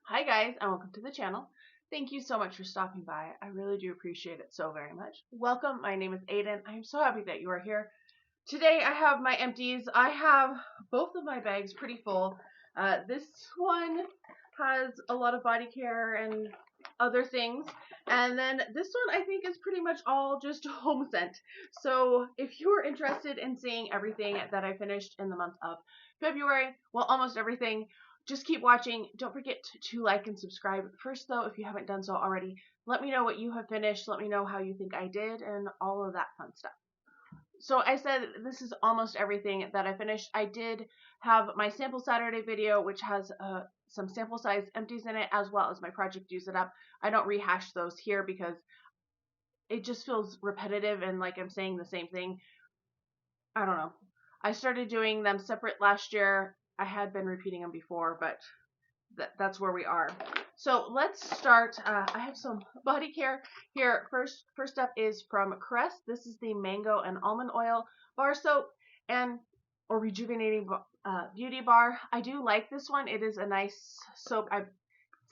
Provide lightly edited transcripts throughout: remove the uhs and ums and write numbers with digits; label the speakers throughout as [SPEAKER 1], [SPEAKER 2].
[SPEAKER 1] Hi guys, and welcome to the channel. Thank you so much for stopping by. I really do appreciate it so very much. Welcome, my name is Aiden. I'm so happy that you are here. Today I have my empties. I have both of my bags pretty full. This one has a lot of body care and other things. And then this one I think is pretty much all just home scent. So if you're interested in seeing everything that I finished in the month of February, well, almost everything, just keep watching. Don't forget to like and subscribe. First though, if you haven't done so already, let me know what you have finished. Let me know how you think I did and all of that fun stuff. So I said this is almost everything that I finished. I did have my sample Saturday video, which has some sample size empties in it, as well as my project Use It Up. I don't rehash those here because it just feels repetitive and like I'm saying the same thing. I don't know. I started doing them separate last year. I had been repeating them before, but that's where we are. So let's start. I have some body care here. First up is from Crest. This is the mango and almond oil bar soap or rejuvenating beauty bar. I do like this one. It is a nice soap. I'm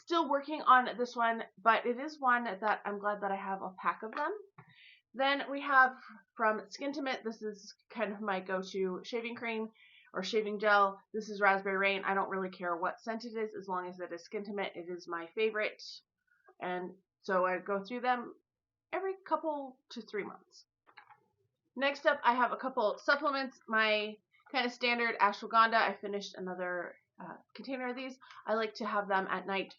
[SPEAKER 1] still working on this one, but it is one that I'm glad that I have a pack of them. Then we have from Skintimate. This is kind of my go-to shaving cream or shaving gel. This is Raspberry Rain. I don't really care what scent it is as long as it is Skintimate. It is my favorite. And so I go through them every couple to 3 months. Next up, I have a couple supplements. My kind of standard ashwagandha. I finished another container of these. I like to have them at night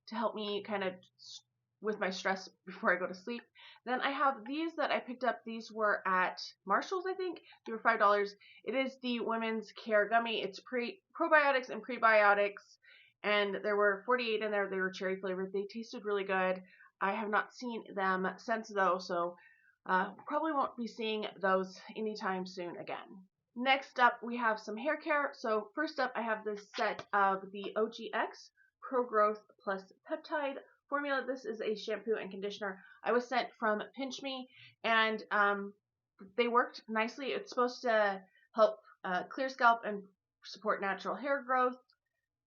[SPEAKER 1] to help me kind of with my stress before I go to sleep. Then I have these that I picked up. These were at Marshall's, I think. They were $5. It is the Women's Care Gummy. It's probiotics and prebiotics, and there were 48 in there. They were cherry flavored. They tasted really good. I have not seen them since though, so probably won't be seeing those anytime soon again. Next up, we have some hair care. So first up, I have this set of the OGX Pro Growth Plus Peptide formula. This is a shampoo and conditioner I was sent from Pinch Me, and they worked nicely. It's supposed to help clear scalp and support natural hair growth,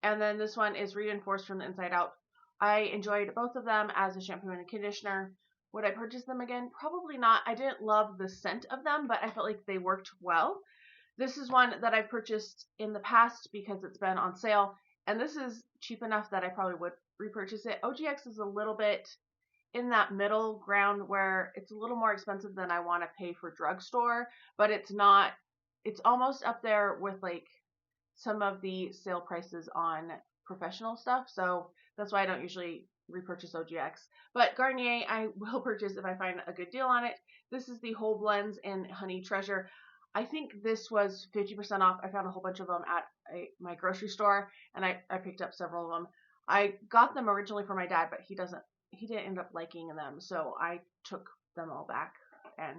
[SPEAKER 1] and then this one is reinforced from the inside out. I enjoyed both of them as a shampoo and a conditioner. Would I purchase them again? Probably not. I didn't love the scent of them, but I felt like they worked well. This is one that I've purchased in the past because it's been on sale, and this is cheap enough that I probably would repurchase it. OGX is a little bit in that middle ground where it's a little more expensive than I want to pay for drugstore, but it's not. It's almost up there with like some of the sale prices on professional stuff, so that's why I don't usually repurchase OGX. But Garnier, I will purchase if I find a good deal on it. This is the Whole Blends in Honey Treasure. I think this was 50% off. I found a whole bunch of them at my grocery store, and I picked up several of them. I got them originally for my dad, but he didn't end up liking them, so I took them all back, and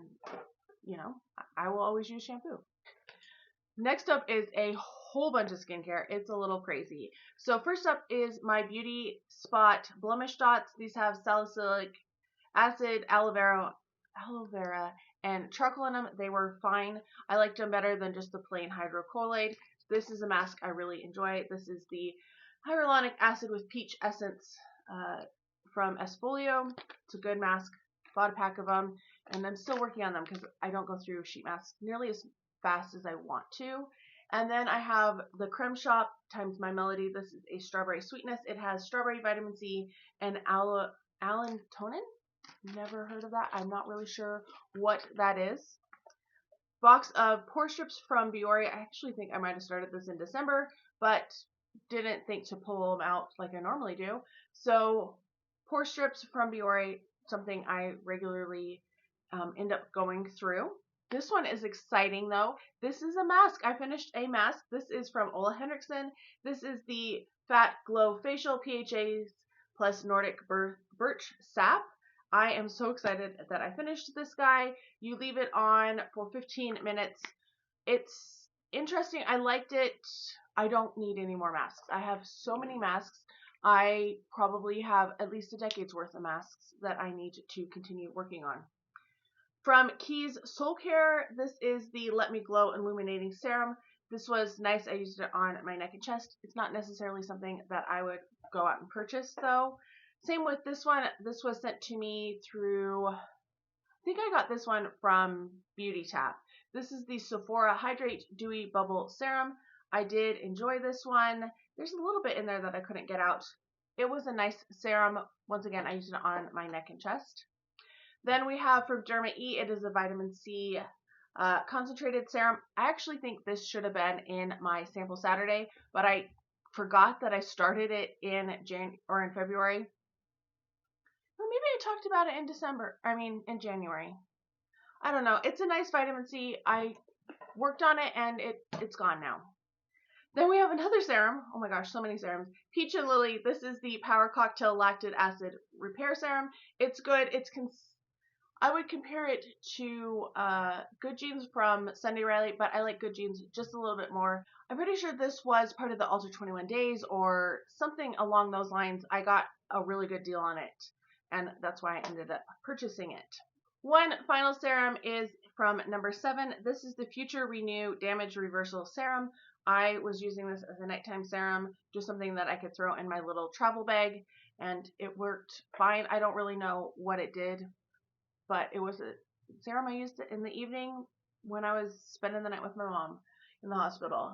[SPEAKER 1] I will always use shampoo. Next up is a whole bunch of skincare. It's a little crazy. So first up is my Beauty Spot Blemish Dots. These have salicylic acid, aloe vera, and charcoal in them. They were fine. I liked them better than just the plain hydrocolloid. This is a mask I really enjoy. This is the hyaluronic acid with peach essence from Esfolio. It's a good mask. Bought a pack of them, and I'm still working on them because I don't go through sheet masks nearly as fast as I want to. And then I have the Creme Shop times My Melody. This is a strawberry sweetness. It has strawberry vitamin C and allantoin. Never heard of that. I'm not really sure what that is. Box of pore strips from Biore. I actually think I might have started this in December, but didn't think to pull them out like I normally do. So pore strips from Biore, something I regularly end up going through. This one is exciting though. This is a mask. I finished a mask. This is from Ole Henriksen. This is the Fat Glow Facial PHAs plus Nordic Birch Sap. I am so excited that I finished this guy. You leave it on for 15 minutes. It's interesting. I liked it. I don't need any more masks. I have so many masks. I probably have at least a decade's worth of masks that I need to continue working on. From Keys Soul Care, this is the Let Me Glow Illuminating Serum. This was nice. I used it on my neck and chest. It's not necessarily something that I would go out and purchase though. Same with this one. This was sent to me through, I think I got this one from Beauty Tap. This is the Sephora Hydrate Dewy Bubble Serum. I did enjoy this one. There's a little bit in there that I couldn't get out. It was a nice serum. Once again, I used it on my neck and chest. Then we have from Derma E, it is a vitamin C concentrated serum. I actually think this should have been in my sample Saturday, but I forgot that I started it in February. Or maybe I talked about it in in January. I don't know. It's a nice vitamin C. I worked on it and it's gone now. Then we have another serum. Oh my gosh, so many serums. Peach and Lily. This is the Power Cocktail Lactic Acid Repair Serum. It's good. I would compare it to Good Genes from Sunday Riley, but I like Good Genes just a little bit more. I'm pretty sure this was part of the Ultra 21 Days or something along those lines. I got a really good deal on it, and that's why I ended up purchasing it. One final serum is from number 7. This is the Future Renew Damage Reversal Serum. I was using this as a nighttime serum, just something that I could throw in my little travel bag, and it worked fine. I don't really know what it did, but it was a serum I used in the evening when I was spending the night with my mom in the hospital.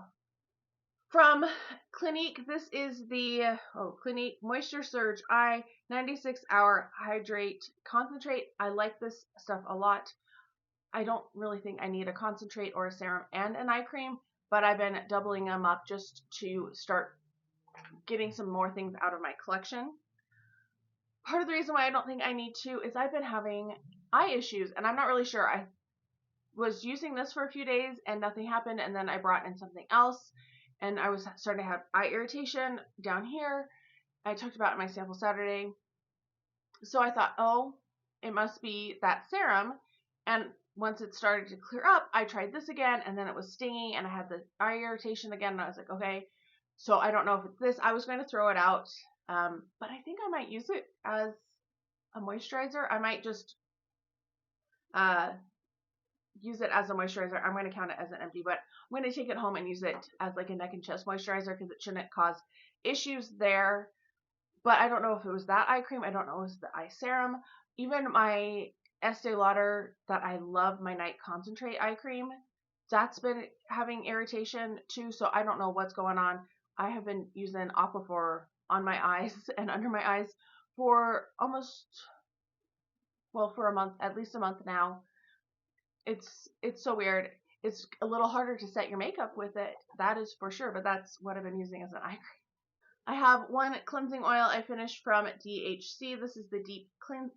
[SPEAKER 1] From Clinique, this is the Clinique Moisture Surge Eye 96-Hour Hydrate Concentrate. I like this stuff a lot. I don't really think I need a concentrate or a serum and an eye cream, but I've been doubling them up just to start getting some more things out of my collection. Part of the reason why I don't think I need to is I've been having eye issues, and I'm not really sure. I was using this for a few days and nothing happened, and then I brought in something else, and I was starting to have eye irritation down here. I talked about it in my sample Saturday. So I thought, oh, it must be that serum. And once it started to clear up, I tried this again, and then it was stinging, and I had the eye irritation again, and I was like, okay. So I don't know if it's this. I was going to throw it out, but I think I might use it as a moisturizer. I might just use it as a moisturizer. I'm going to count it as an empty, but I'm going to take it home and use it as like a neck and chest moisturizer because it shouldn't cause issues there. But I don't know if it was that eye cream. I don't know if it was the eye serum. Even my Estee Lauder that I love, my night concentrate eye cream, that's been having irritation too. So I don't know what's going on. I have been using Aquaphor on my eyes and under my eyes for for a month, at least a month now. It's so weird. It's a little harder to set your makeup with it, that is for sure, but that's what I've been using as an eye cream. I have one cleansing oil I finished from DHC. This is the Deep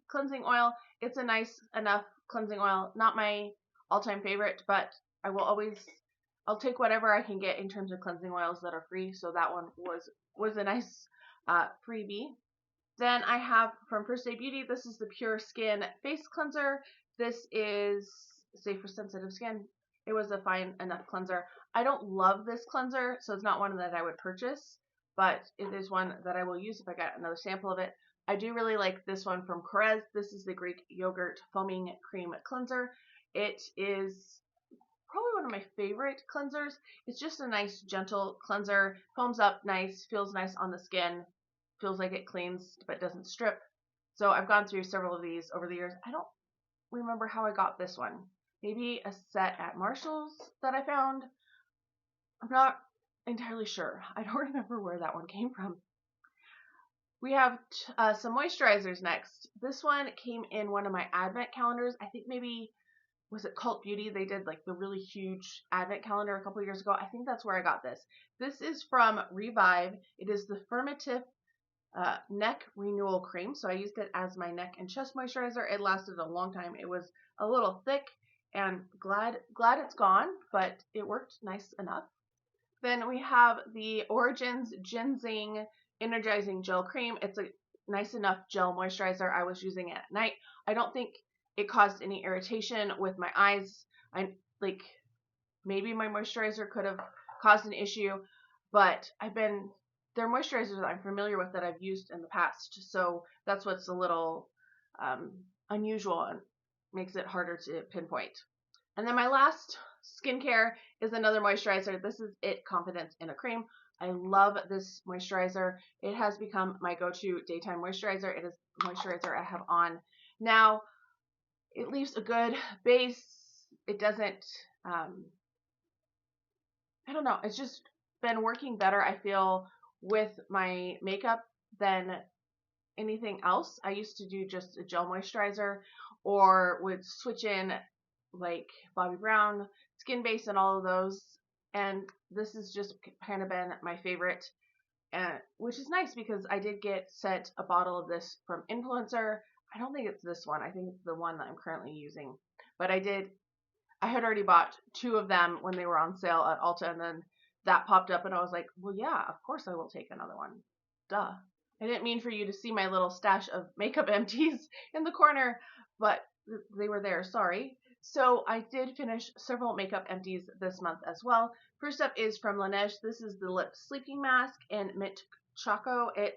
[SPEAKER 1] Cleansing Oil. It's a nice enough cleansing oil. Not my all-time favorite, but I'll take whatever I can get in terms of cleansing oils that are free. So that one was a nice freebie. Then I have from First Aid Beauty, this is the Pure Skin Face Cleanser. This is safe for sensitive skin. It was a fine enough cleanser. I don't love this cleanser, so it's not one that I would purchase, but it is one that I will use if I got another sample of it. I do really like this one from Korres. This is the Greek Yogurt Foaming Cream Cleanser. It is probably one of my favorite cleansers. It's just a nice, gentle cleanser. Foams up nice, feels nice on the skin, feels like it cleans but doesn't strip. So I've gone through several of these over the years. I don't remember how I got this one. Maybe a set at Marshall's that I found. I'm not entirely sure. I don't remember where that one came from. We have some moisturizers next. This one came in one of my advent calendars. I think maybe, was it Cult Beauty? They did like the really huge advent calendar a couple years ago. I think that's where I got this. This is from Revive. It is the Firmative neck renewal cream. So I used it as my neck and chest moisturizer. It lasted a long time. It was a little thick, and glad it's gone, but it worked nice enough. Then we have the Origins Ginseng Energizing Gel Cream. It's a nice enough gel moisturizer. I was using it at night. I don't think it caused any irritation with my eyes. Maybe my moisturizer could have caused an issue, but they're moisturizers that I'm familiar with that I've used in the past. So that's what's a little unusual and makes it harder to pinpoint. And then my last skincare is another moisturizer. This is It Confidence in a Cream. I love this moisturizer. It has become my go-to daytime moisturizer. It is moisturizer I have on now. It leaves a good base. It doesn't, I don't know, it's just been working better, I feel, with my makeup than anything else. I used to do just a gel moisturizer or would switch in like Bobbi Brown, Skin Base, and all of those. And this has just kind of been my favorite, which is nice because I did get sent a bottle of this from Influencer. I don't think it's this one. I think it's the one that I'm currently using. But I had already bought 2 of them when they were on sale at Ulta, and then that popped up, and I was like, well, yeah, of course I will take another one. Duh. I didn't mean for you to see my little stash of makeup empties in the corner, but they were there, sorry. So I did finish several makeup empties this month as well. First up is from Laneige. This is the Lip Sleeping Mask in Mint Choco. It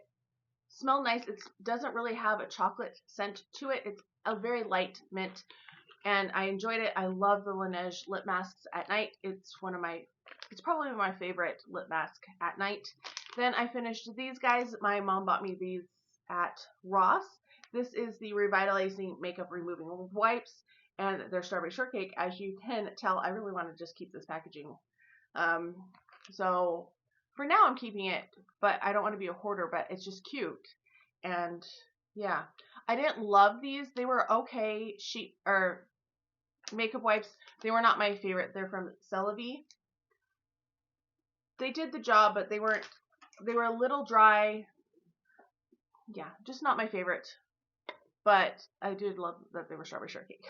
[SPEAKER 1] smells nice. It doesn't really have a chocolate scent to it. It's a very light mint, and I enjoyed it. I love the Laneige lip masks at night. It's probably my favorite lip mask at night. Then I finished these guys. My mom bought me these at Ross. This is the Revitalizing Makeup Removing Wipes, and they're Strawberry Shortcake. As you can tell, I really want to just keep this packaging. So for now I'm keeping it, but I don't want to be a hoarder, but it's just cute. And yeah, I didn't love these. They were okay sheet or makeup wipes. They were not my favorite. They're from CeraVe. They did the job, but they were a little dry. Yeah, just not my favorite. But I did love that they were Strawberry Shortcake.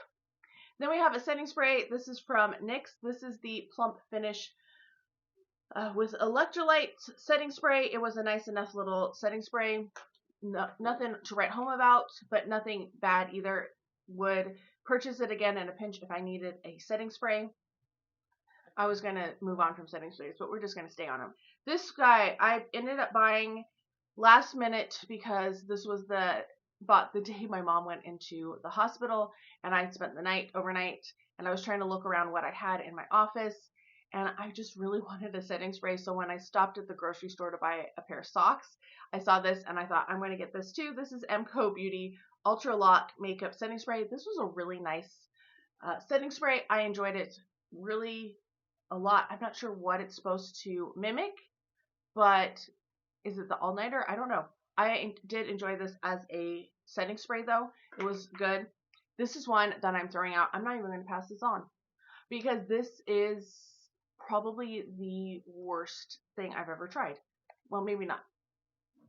[SPEAKER 1] Then we have a setting spray. This is from NYX. This is the Plump Finish with electrolyte setting spray. It was a nice enough little setting spray. No, nothing to write home about, but nothing bad either. Would purchase it again in a pinch if I needed a setting spray. I was going to move on from setting sprays, but we're just going to stay on them. This guy, I ended up buying last minute because this was bought the day my mom went into the hospital, and I spent the night overnight, and I was trying to look around what I had in my office, and I just really wanted a setting spray. So when I stopped at the grocery store to buy a pair of socks, I saw this and I thought, I'm going to get this too. This is MCO Beauty Ultra Lock Makeup Setting Spray. This was a really nice setting spray. I enjoyed it really a lot. I'm not sure what it's supposed to mimic, but is it the all-nighter? I don't know. I did enjoy this as a setting spray though. It was good. This is one that I'm throwing out. I'm not even going to pass this on because this is probably the worst thing I've ever tried. Well, maybe not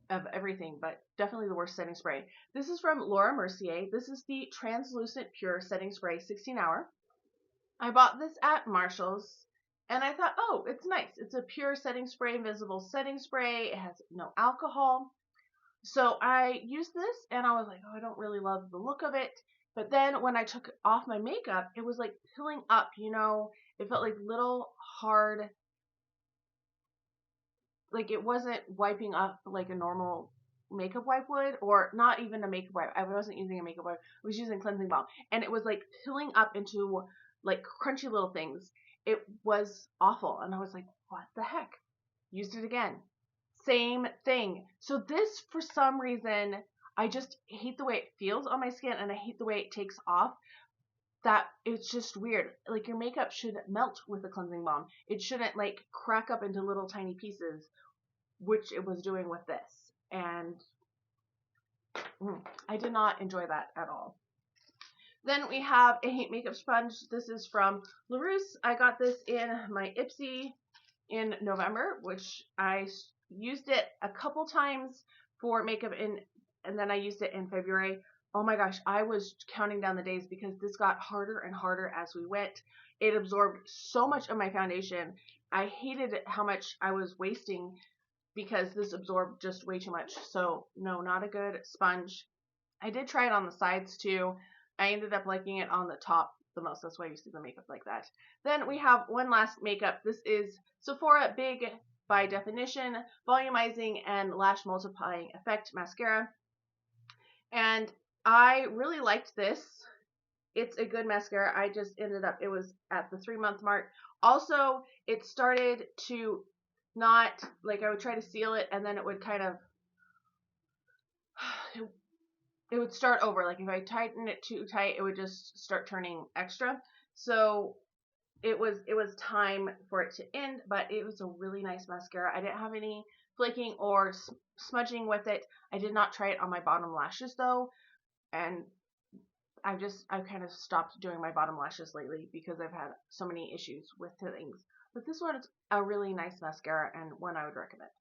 [SPEAKER 1] of everything, but definitely the worst setting spray. This is from Laura Mercier. This is the Translucent Pure Setting Spray 16-hour. I bought this at Marshall's, and I thought, oh, it's nice. It's a pure setting spray, invisible setting spray. It has no alcohol. So I used this, and I was like, oh, I don't really love the look of it. But then when I took off my makeup, it was like peeling up, you know. It felt like little hard, like it wasn't wiping up like a normal makeup wipe would, or not even a makeup wipe. I wasn't using a makeup wipe. I was using cleansing balm, and it was like peeling up into like crunchy little things. It was awful, and I was like, what the heck? Used it again. Same thing. So this, for some reason, I just hate the way it feels on my skin, and I hate the way it takes off. That it's just weird. Like your makeup should melt with a cleansing balm. It shouldn't like crack up into little tiny pieces, which it was doing with this. And I did not enjoy that at all. Then we have a makeup sponge. This is from LaRousse. I got this in my Ipsy in November, which I used it a couple times for makeup and then I used it in February. Oh my gosh, I was counting down the days because this got harder and harder as we went. It absorbed so much of my foundation. I hated how much I was wasting because this absorbed just way too much. So no, not a good sponge. I did try it on the sides too. I ended up liking it on the top the most. That's why you see the makeup like that. Then we have one last makeup. This is Sephora Big by Definition Volumizing and Lash Multiplying Effect Mascara. And I really liked this. It's a good mascara. I just ended up, it was at the 3-month mark. Also, it started to not, like I would try to seal it and then it would kind of, it would start over. Like if I tighten it too tight, it would just start turning extra. So it was time for it to end, but it was a really nice mascara. I didn't have any flaking or smudging with it. I did not try it on my bottom lashes though, and I've kind of stopped doing my bottom lashes lately because I've had so many issues with things. But this one is a really nice mascara and one I would recommend.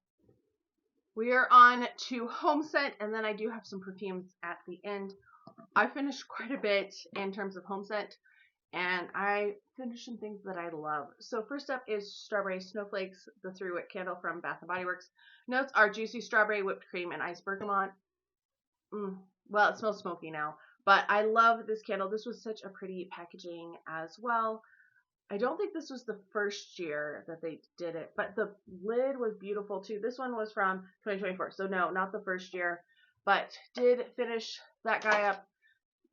[SPEAKER 1] We are on to home scent, and then I do have some perfumes at the end. I finished quite a bit in terms of home scent, and I finished some things that I love. So first up is Strawberry Snowflakes, the 3-wick candle from Bath & Body Works. Notes are juicy strawberry, whipped cream, and iced bergamot. Well, it smells smoky now, but I love this candle. This was such a pretty packaging as well. I don't think this was the first year that they did it, but the lid was beautiful too. This one was from 2024, so no, not the first year, but did finish that guy up.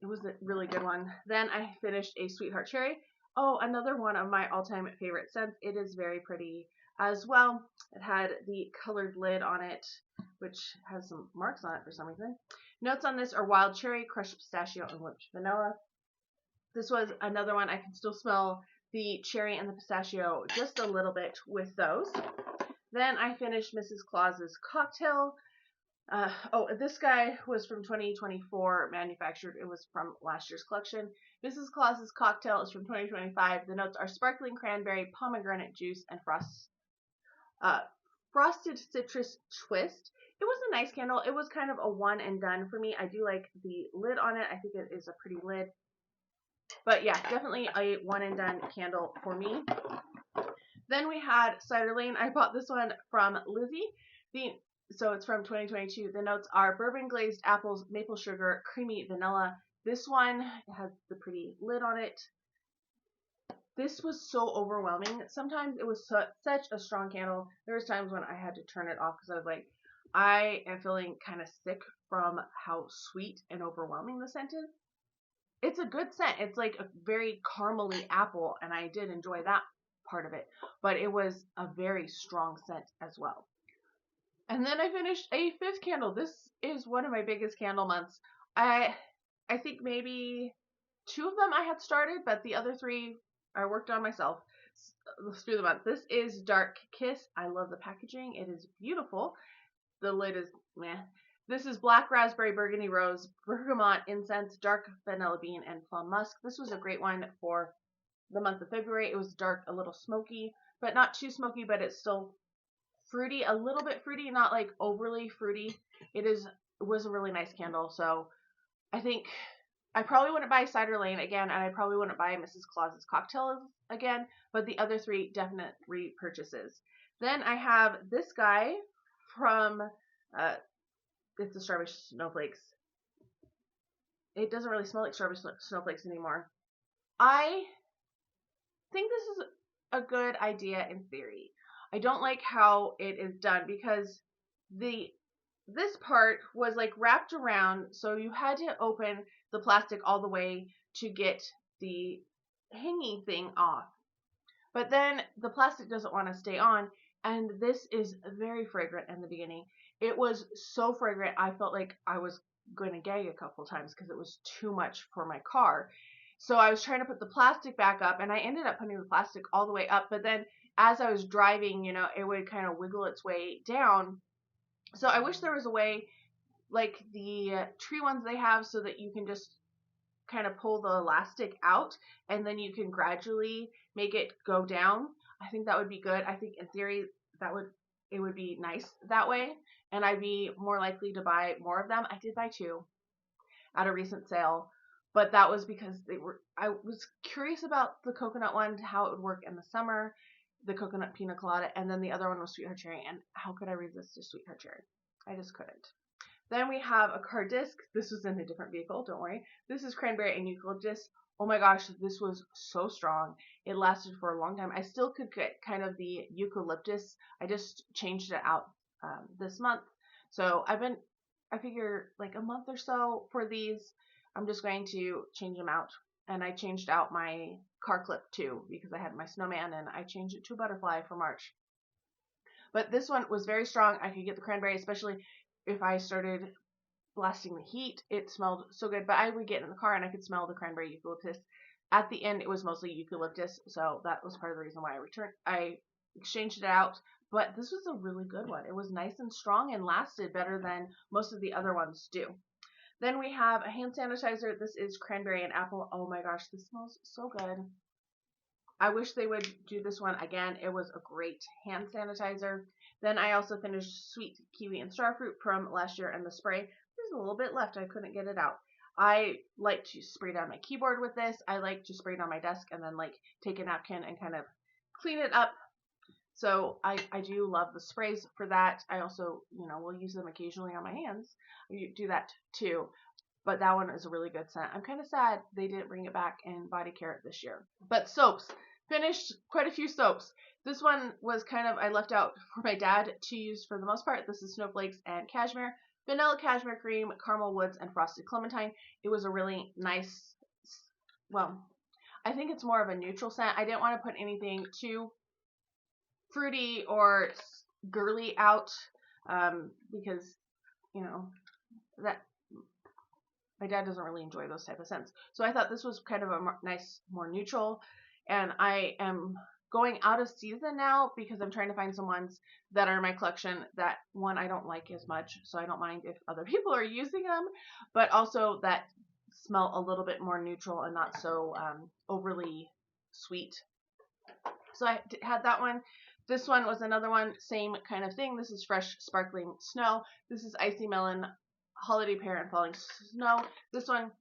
[SPEAKER 1] It was a really good one. Then I finished a Sweetheart Cherry. Oh, another one of my all-time favorite scents. It is very pretty as well. It had the colored lid on it, which has some marks on it for some reason. Notes on this are wild cherry, crushed pistachio, and whipped vanilla. This was another one. I can still smell the cherry and the pistachio just a little bit with those. Then I finished Mrs. Claus's Cocktail. This guy was from 2024 manufactured. It was from last year's collection. Mrs. Claus's Cocktail is from 2025. The notes are sparkling cranberry, pomegranate juice, and frosted citrus twist. It was a nice candle. It was kind of a one and done for me. I do like the lid on it. I think it is a pretty lid. But yeah, definitely a one and done candle for me. Then we had Cider Lane. I bought this one from Lizzie. So it's from 2022. The notes are bourbon glazed apples, maple sugar, creamy vanilla. This one has the pretty lid on it. This was so overwhelming. Sometimes it was such a strong candle. There was times when I had to turn it off because I was like, I am feeling kind of sick from how sweet and overwhelming the scent is. It's a good scent. It's like a very caramely apple, and I did enjoy that part of it. But it was a very strong scent as well. And then I finished a 5th candle. This is one of my biggest candle months. I think maybe 2 of them I had started, but the other 3 I worked on myself through the month. This is Dark Kiss. I love the packaging. It is beautiful. The lid is meh. This is Black Raspberry, Burgundy Rose, Bergamot Incense, Dark Vanilla Bean, and Plum Musk. This was a great one for the month of February. It was dark, a little smoky, but not too smoky, but it's still fruity, a little bit fruity, not like overly fruity. It was a really nice candle. So I think I probably wouldn't buy Cider Lane again, and I probably wouldn't buy Mrs. Claus's Cocktail again, but the other 3 definite repurchases. Then I have this guy from it's the Strawberry Snowflakes. It doesn't really smell like Strawberry Snowflakes anymore. I think this is a good idea in theory. I don't like how it is done because this part was like wrapped around, so you had to open the plastic all the way to get the hanging thing off. But then the plastic doesn't want to stay on, and this is very fragrant in the beginning. It was so fragrant, I felt like I was going to gag a couple times because it was too much for my car. So I was trying to put the plastic back up, and I ended up putting the plastic all the way up, but then as I was driving, it would kind of wiggle its way down. So I wish there was a way like the tree ones they have so that you can just kind of pull the elastic out and then you can gradually make it go down. I think that would be good. I think in theory it would be nice that way, and I'd be more likely to buy more of them. I did buy 2 at a recent sale, but that was because I was curious about the coconut one, how it would work in the summer, the coconut pina colada, and then the other one was Sweetheart Cherry, and how could I resist a Sweetheart Cherry? I just couldn't. Then we have a card disc. This was in a different vehicle, don't worry. This is Cranberry and Eucalyptus. Oh my gosh, this was so strong. It lasted for a long time. I still could get kind of the Eucalyptus. I just changed it out this month. So I figure like a month or so for these. I'm just going to change them out and I changed out my car clip too because I had my snowman and I changed it to a butterfly for March. But this one was very strong. I could get the cranberry, especially if I started blasting the heat. It smelled so good, but I would get in the car and I could smell the cranberry eucalyptus. At the end, it was mostly eucalyptus, so that was part of the reason why I exchanged it out. But this was a really good one. It was nice and strong and lasted better than most of the other ones do. Then we have a hand sanitizer. This is cranberry and apple. Oh my gosh, this smells so good. I wish they would do this one again. It was a great hand sanitizer. Then I also finished sweet kiwi and starfruit from last year and the spray. There's a little bit left. I couldn't get it out. I like to spray down my keyboard with this. I like to spray it on my desk and then like take a napkin and kind of clean it up. So I do love the sprays for that. I also, will use them occasionally on my hands. I do that too. But that one is a really good scent. I'm kind of sad they didn't bring it back in Body Care this year. But soaps. Finished quite a few soaps. This one was kind of, I left out for my dad to use for the most part. This is Snowflakes and Cashmere. Vanilla Cashmere Cream, Caramel Woods, and Frosted Clementine. It was a really nice, well, I think it's more of a neutral scent. I didn't want to put anything too fruity or girly out because, that my dad doesn't really enjoy those type of scents. So I thought this was kind of a nice, more neutral. And I am going out of season now because I'm trying to find some ones that are in my collection that, one, I don't like as much, so I don't mind if other people are using them, but also that smell a little bit more neutral and not so overly sweet. So I had that one. This one was another one, same kind of thing. This is Fresh Sparkling Snow. This is Icy Melon, Holiday Pear, and Falling Snow. This one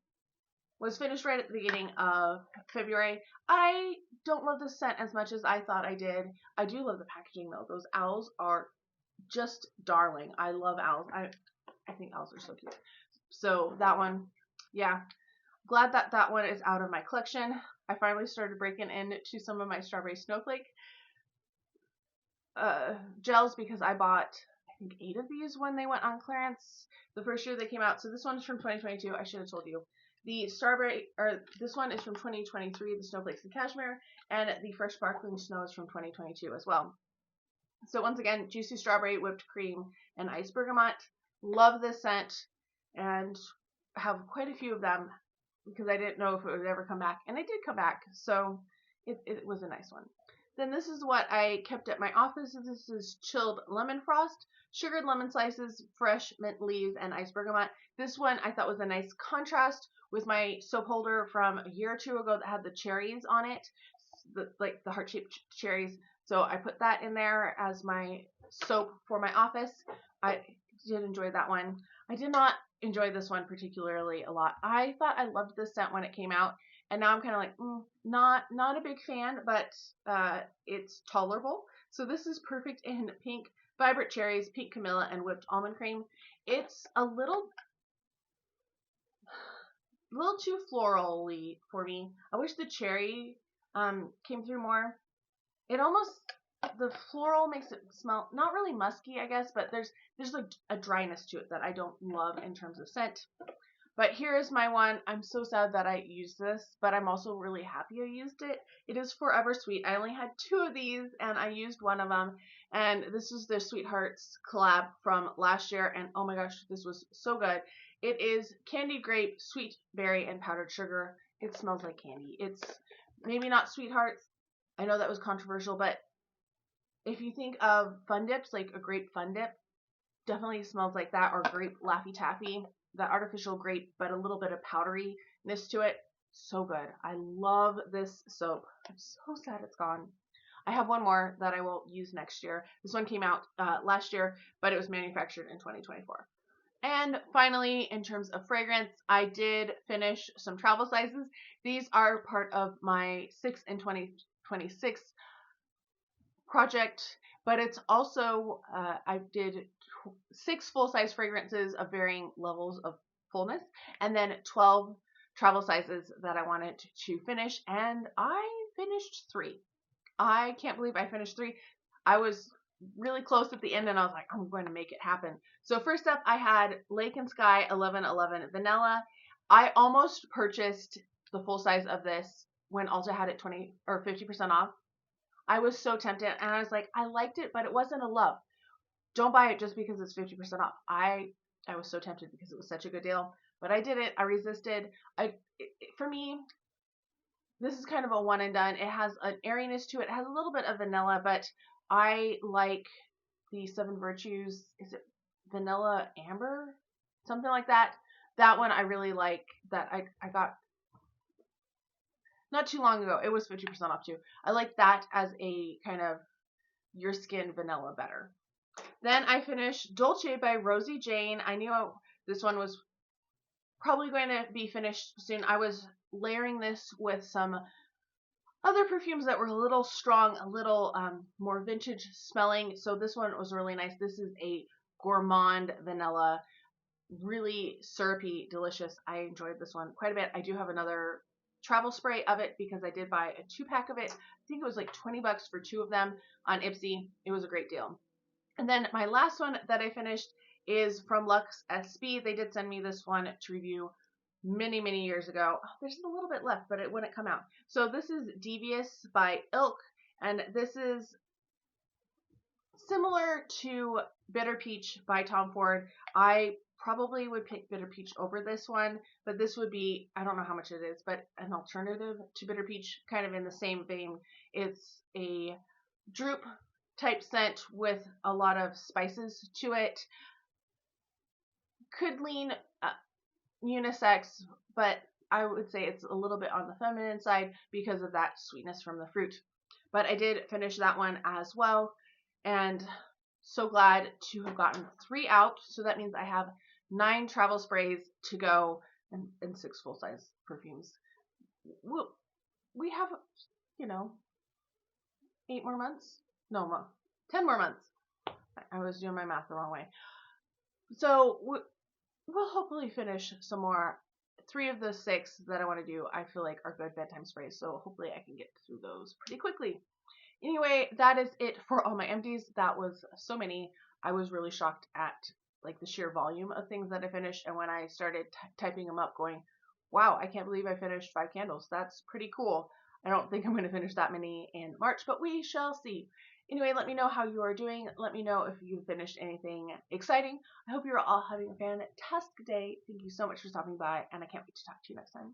[SPEAKER 1] was finished right at the beginning of February. I don't love this scent as much as I thought I did. I do love the packaging though. Those owls are just darling. I love owls. I think owls are so cute. So that one, yeah. Glad that that one is out of my collection. I finally started breaking into some of my Strawberry Snowflake gels because I bought, I think, 8 of these when they went on clearance the first year they came out. So this one is from 2022. I should have told you. The this one is from 2023, the Snowflakes and Cashmere, and the Fresh Sparkling Snow is from 2022 as well. So once again, juicy strawberry, whipped cream, and ice bergamot. Love this scent, and have quite a few of them because I didn't know if it would ever come back, and it did come back, so it was a nice one. Then this is what I kept at my office. This is chilled lemon frost, sugared lemon slices, fresh mint leaves, and ice bergamot. This one I thought was a nice contrast with my soap holder from a year or two ago that had the cherries on it, like the heart-shaped cherries. So I put that in there as my soap for my office. I did enjoy that one. I did not enjoy this one particularly a lot. I thought I loved this scent when it came out, and now I'm kind of like, not a big fan, but it's tolerable. So this is Perfect in Pink, Vibrant Cherries, Pink Camilla, and Whipped Almond Cream. It's a little too floral-y for me. I wish the cherry came through more. It almost, the floral makes it smell not really musky, I guess, but there's like a dryness to it that I don't love in terms of scent. But here is my one. I'm so sad that I used this, but I'm also really happy I used it. It is Forever Sweet. I only had 2 of these, and I used one of them. And this is their Sweethearts collab from last year, and oh my gosh, this was so good. It is candied grape, sweet berry, and powdered sugar. It smells like candy. It's maybe not Sweethearts. I know that was controversial, but if you think of fun dips, like a grape fun dip, definitely smells like that, or grape Laffy Taffy, that artificial grape, but a little bit of powderiness to it. So good. I love this soap. I'm so sad it's gone. I have one more that I will use next year. This one came out last year, but it was manufactured in 2024. And finally, in terms of fragrance, I did finish some travel sizes. These are part of my 6 in 2026 project, but it's also, I did 6 full-size fragrances of varying levels of fullness, and then 12 travel sizes that I wanted to finish, and I finished 3. I can't believe I finished 3. I was really close at the end, and I was like, I'm going to make it happen. So first up, I had Lake and Sky 1111 Vanilla. I almost purchased the full size of this when Ulta had it 20 or 50% off. I was so tempted, and I was like, I liked it, but it wasn't a love. Don't buy it just because it's 50% off. I was so tempted because it was such a good deal, but I did it. I resisted. For me, this is kind of a one and done. It has an airiness to it. It has a little bit of vanilla, but I like the Seven Virtues. Is it vanilla amber? Something like that. That one I really like. That I got not too long ago. It was 50% off too. I like that as a kind of your skin vanilla better. Then I finished Dolce by Rosie Jane. I knew this one was probably going to be finished soon. I was layering this with some other perfumes that were a little strong, a little more vintage smelling. So this one was really nice. This is a gourmand vanilla, really syrupy, delicious. I enjoyed this one quite a bit. I do have another travel spray of it because I did buy a 2-pack of it. I think it was like $20 for 2 of them on Ipsy. It was a great deal. And then my last one that I finished is from Luxe SB. They did send me this one to review many, many years ago. Oh, there's a little bit left, but it wouldn't come out. So this is Devious by Ilk, and this is similar to Bitter Peach by Tom Ford. I probably would pick Bitter Peach over this one, but this would be, I don't know how much it is, but an alternative to Bitter Peach, kind of in the same vein. It's a droop type scent with a lot of spices to it. Could lean unisex, but I would say it's a little bit on the feminine side because of that sweetness from the fruit. But I did finish that one as well, and so glad to have gotten 3 out. So that means I have 9 travel sprays to go and 6 full-size perfumes. We have, 8 more months? No, 10 more months. I was doing my math the wrong way. So we'll hopefully finish some more. 3 of the 6 that I want to do, I feel like are good bedtime sprays. So hopefully I can get through those pretty quickly. Anyway, that is it for all my empties. That was so many. I was really shocked at like the sheer volume of things that I finished. And when I started typing them up going, wow, I can't believe I finished 5 candles. That's pretty cool. I don't think I'm going to finish that many in March, but we shall see. Anyway, let me know how you are doing. Let me know if you finished anything exciting. I hope you're all having a fantastic day. Thank you so much for stopping by, and I can't wait to talk to you next time.